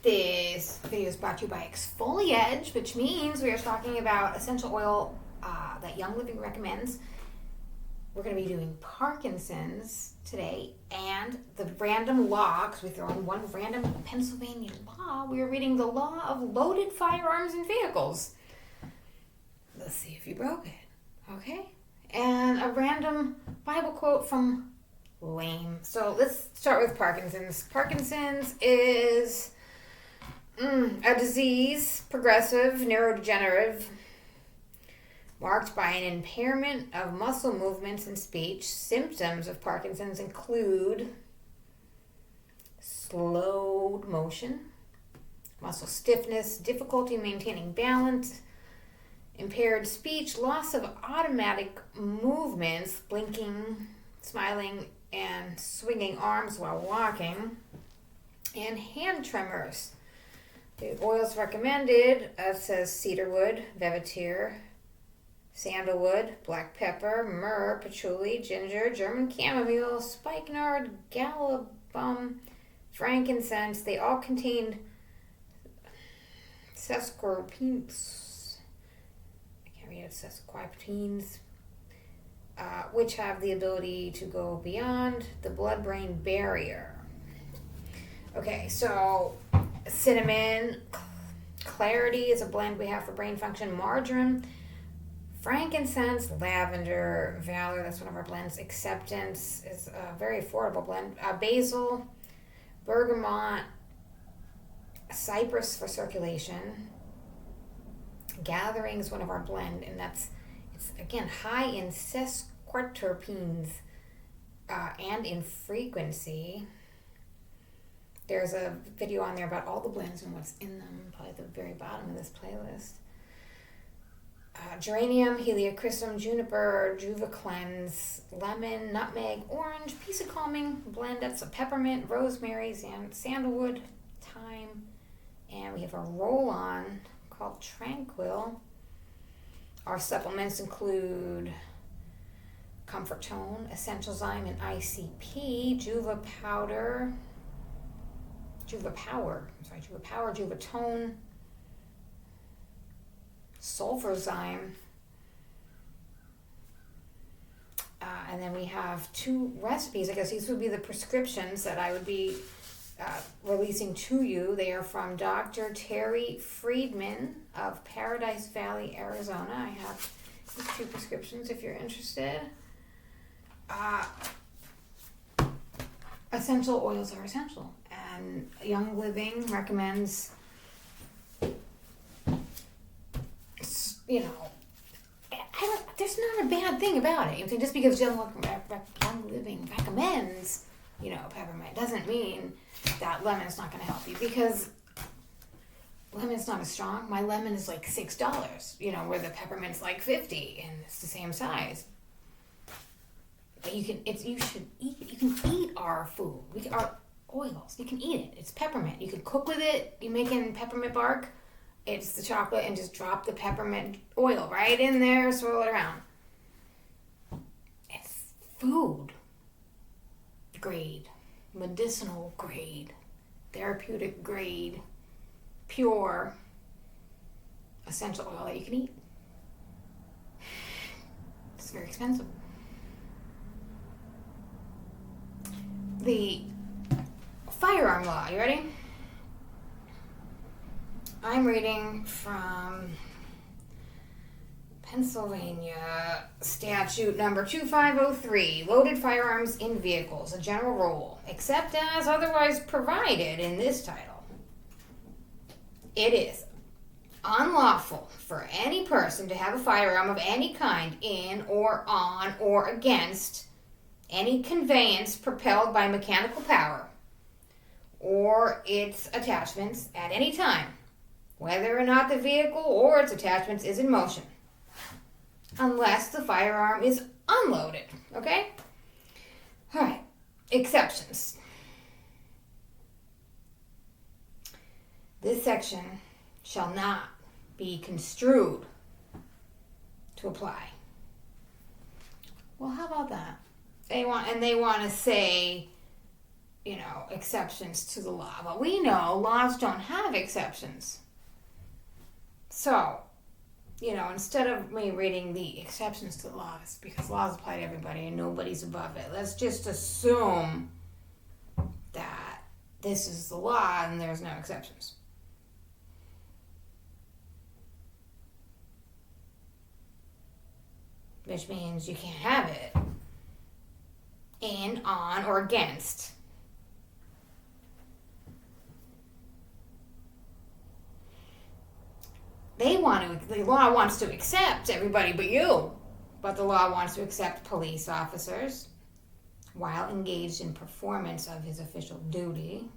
This video is brought to you by Exfoliate, which means we are talking about essential oil that Young Living recommends. We're going to be doing Parkinsons today and the random law, because we throw in one random Pennsylvania law. We are reading the law of loaded firearms in vehicles. Let's see if you broke it. Okay? And a random Bible quote from Lame. So let's start with Parkinson's. Parkinson's is a disease, progressive, neurodegenerative, marked by an impairment of muscle movements and speech. Symptoms of Parkinson's include slowed motion, muscle stiffness, difficulty maintaining balance, impaired speech, loss of automatic movements, blinking, smiling, and swinging arms while walking, and hand tremors. The oils recommended, says cedarwood, vetiver, sandalwood, black pepper, myrrh, patchouli, ginger, German chamomile, spikenard, galbanum, frankincense. They all contain sesquiterpenes. I can't read it. Sesquiterpenes, which have the ability to go beyond the blood-brain barrier. Okay, so cinnamon, clarity is a blend we have for brain function, marjoram, frankincense, lavender, valor, that's one of our blends, acceptance is a very affordable blend, basil, bergamot, cypress for circulation, gathering is one of our blend, and it's again high in sesquiterpenes and in frequency. There's a video on there about all the blends and what's in them, probably at the very bottom of this playlist. Geranium, heliochrysum, juniper, juva cleanse, lemon, nutmeg, orange, piece of calming blend. That's a peppermint, rosemary, sandalwood, thyme, and we have a roll-on called Tranquil. Our supplements include Comfort Tone, Essential Zyme, and ICP, Juva Power, Juva Tone, Sulfur Zyme, and then we have 2 recipes. I guess these would be the prescriptions that I would be releasing to you. They are from Dr. Terry Friedman of Paradise Valley, Arizona. I have these 2 prescriptions if you're interested. Essential oils are essential, and Young Living recommends, there's not a bad thing about it. Just because Young Living recommends, peppermint doesn't mean that lemon's not going to help you, because lemon's not as strong. My lemon is like $6, where the peppermint's like $50, and it's the same size. But you can eat our food. Our oils. You can eat it. It's peppermint. You can cook with it. You make in peppermint bark. It's the chocolate, and just drop the peppermint oil right in there, swirl it around. It's food grade, medicinal grade, therapeutic grade, pure essential oil that you can eat. It's very expensive. The firearm law, you ready? I'm reading from Pennsylvania statute number 2503, loaded firearms in vehicles, a general rule, except as otherwise provided in this title. It is unlawful for any person to have a firearm of any kind in or on or against any conveyance propelled by mechanical power or its attachments at any time, whether or not the vehicle or its attachments is in motion, unless the firearm is unloaded, okay? All right, exceptions. This section shall not be construed to apply. Well, how about that? They want to say exceptions to the law. But we know laws don't have exceptions. So, instead of me reading the exceptions to the laws, because laws apply to everybody and nobody's above it, let's just assume that this is the law and there's no exceptions. Which means you can't have it in, on, or against. The law wants to accept everybody but you. But the law wants to accept police officers while engaged in performance of his official duty.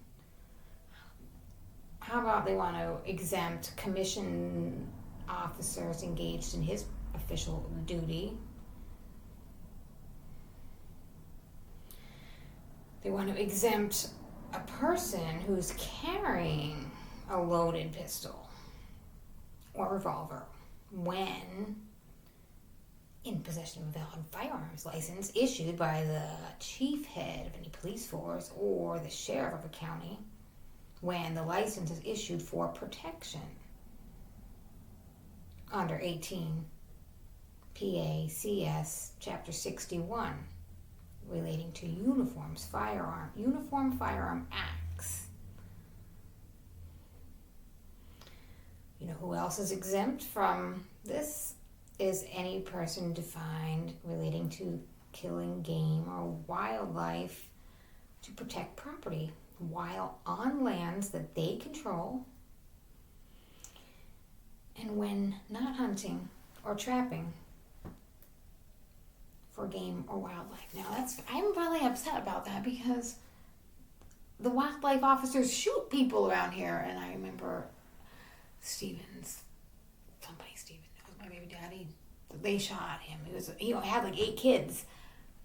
How about they want to exempt commission officers engaged in his official duty? They want to exempt a person who's carrying a loaded pistol or revolver when in possession of a valid firearms license issued by the chief head of any police force or the sheriff of a county, when the license is issued for protection under 18 PACS Chapter 61 relating to Uniform Firearm Acts. You know who else is exempt from this? Is any person defined relating to killing game or wildlife to protect property while on lands that they control, and when not hunting or trapping for game or wildlife. Now I'm really upset about that because the wildlife officers shoot people around here, and I remember Stephen, that was my baby daddy, they shot him. He had like 8 kids,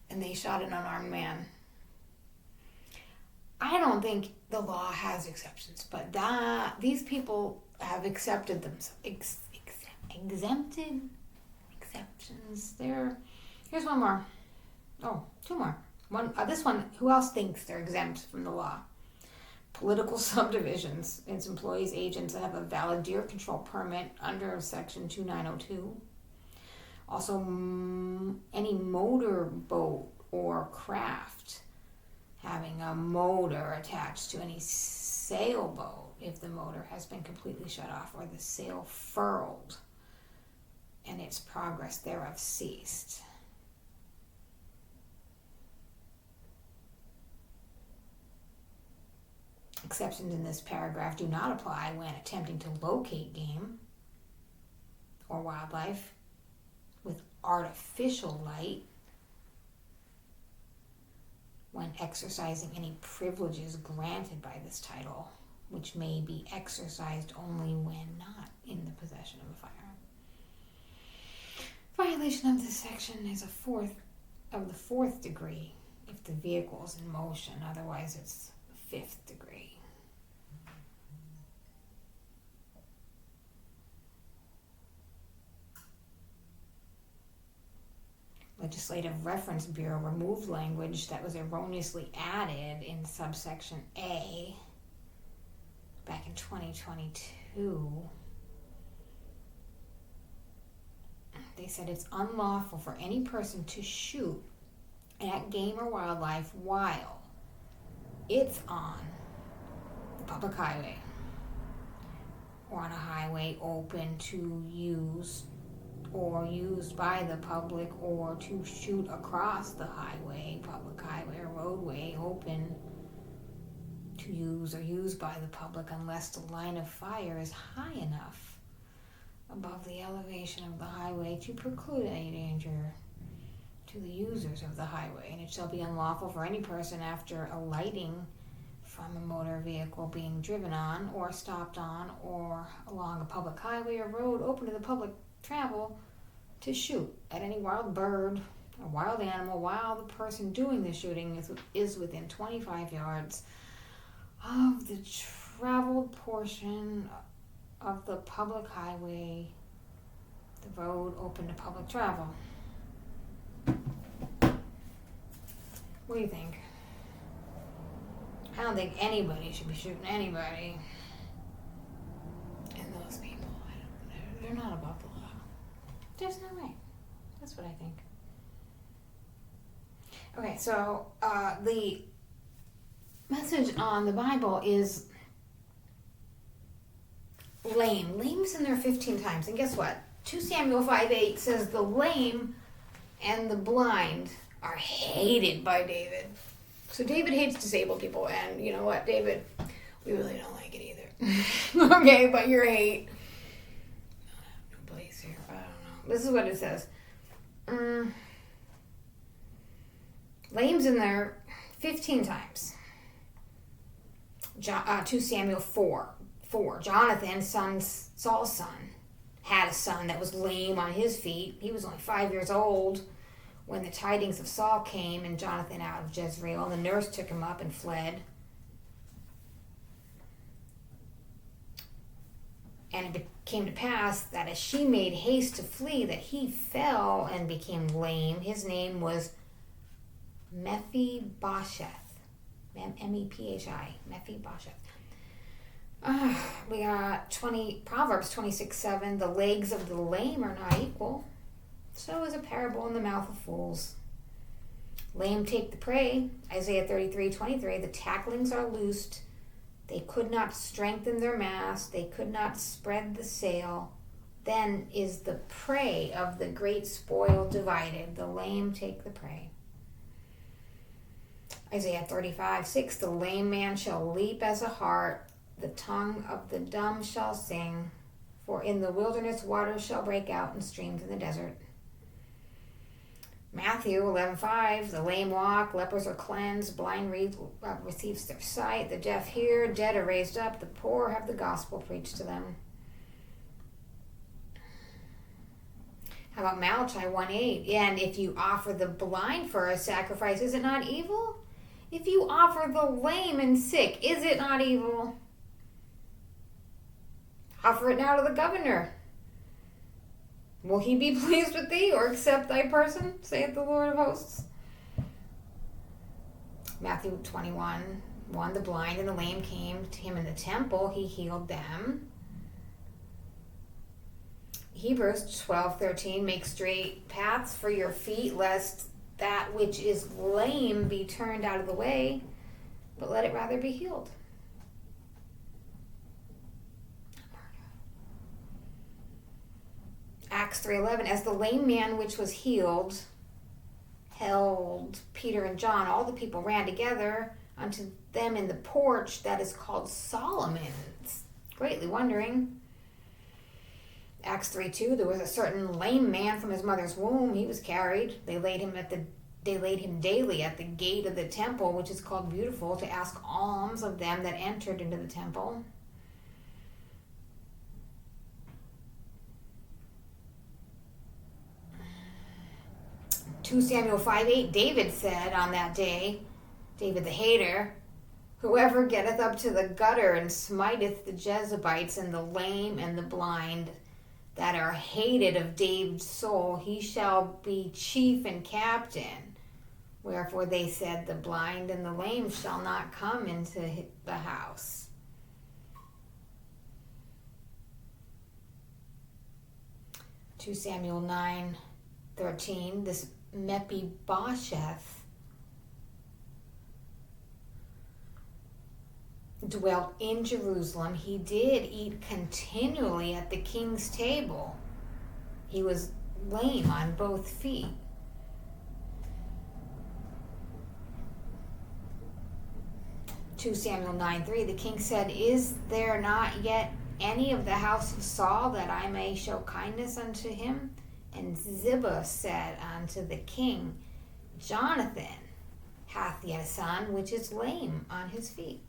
and they shot an unarmed man. I don't think the law has exceptions, but these people have accepted them. Exempted exceptions. Here's one more. Oh, 2 more. This one, who else thinks they're exempt from the law? Political subdivisions. Its employees, agents that have a valid deer control permit under Section 2902. Also, any motor boat or craft having a motor attached to any sailboat if the motor has been completely shut off or the sail furled and its progress thereof ceased. Exceptions in this paragraph do not apply when attempting to locate game or wildlife with artificial light, when exercising any privileges granted by this title, which may be exercised only when not in the possession of a firearm. Violation of this section is of the fourth degree if the vehicle is in motion, otherwise it's the 5th degree. Legislative Reference Bureau removed language that was erroneously added in subsection A back in 2022. They said it's unlawful for any person to shoot at game or wildlife while it's on the public highway or on a highway open to use or used by the public, or to shoot across the highway, public highway or roadway open to use or used by the public unless the line of fire is high enough above the elevation of the highway to preclude any danger to the users of the highway. And it shall be unlawful for any person after alighting from a motor vehicle being driven on or stopped on or along a public highway or road open to the public travel to shoot at any wild bird or wild animal while the person doing the shooting is within 25 yards of the traveled portion of the public highway, the road open to public travel. What do you think? I don't think anybody should be shooting anybody. And those people, they're not above the law. There's no way. That's what I think. Okay, so the message on the Bible is lame. Lame's in there 15 times. And guess what? 2 Samuel 5:8 says the lame and the blind are hated by David. So David hates disabled people. And you know what, David? We really don't like it either. Okay, but your hate. No place here. I don't know. This is what it says. Lame's in there 15 times. 2 Samuel 4. Jonathan, Saul's son, had a son that was lame on his feet. He was only 5 years old when the tidings of Saul came and Jonathan out of Jezreel. The nurse took him up and fled. And it came to pass that as she made haste to flee, that he fell and became lame. His name was Mephibosheth. M-E-P-H-I. Mephibosheth. We got Proverbs 26:7. The legs of the lame are not equal. So is a parable in the mouth of fools. Lame take the prey. Isaiah 33:23. The tacklings are loosed. They could not strengthen their mast. They could not spread the sail. Then is the prey of the great spoil divided. The lame take the prey. Isaiah 35:6. The lame man shall leap as a hart. The tongue of the dumb shall sing. For in the wilderness waters shall break out and streams in the desert. Matthew 11:5. The lame walk, lepers are cleansed, blind receives their sight, the deaf hear, dead are raised up, the poor have the gospel preached to them. How about Malachi 1:8? And if you offer the blind for a sacrifice, is it not evil? If you offer the lame and sick, is it not evil? Offer it now to the governor. Will he be pleased with thee, or accept thy person, saith the Lord of hosts? Matthew 21:1. The blind and the lame came to him in the temple. He healed them. Hebrews 12:13. Make straight paths for your feet, lest that which is lame be turned out of the way, but let it rather be healed. Acts 3:11. As the lame man which was healed held Peter and John, all the people ran together unto them in the porch that is called Solomon's, greatly wondering. Acts 3:2. There was a certain lame man from his mother's womb. He was carried. They laid him daily at the gate of the temple, which is called Beautiful, to ask alms of them that entered into the temple. 2 Samuel 5:8, David said on that day, David the hater, whoever getteth up to the gutter and smiteth the Jezebites and the lame and the blind that are hated of David's soul, he shall be chief and captain. Wherefore they said, the blind and the lame shall not come into the house. (2 Samuel 9:13). This Mephibosheth dwelt in Jerusalem. He did eat continually at the king's table. He was lame on both feet. (2 Samuel 9:3). The king said, is there not yet any of the house of Saul, that I may show kindness unto him? And Ziba said unto the king, Jonathan hath yet a son, which is lame on his feet.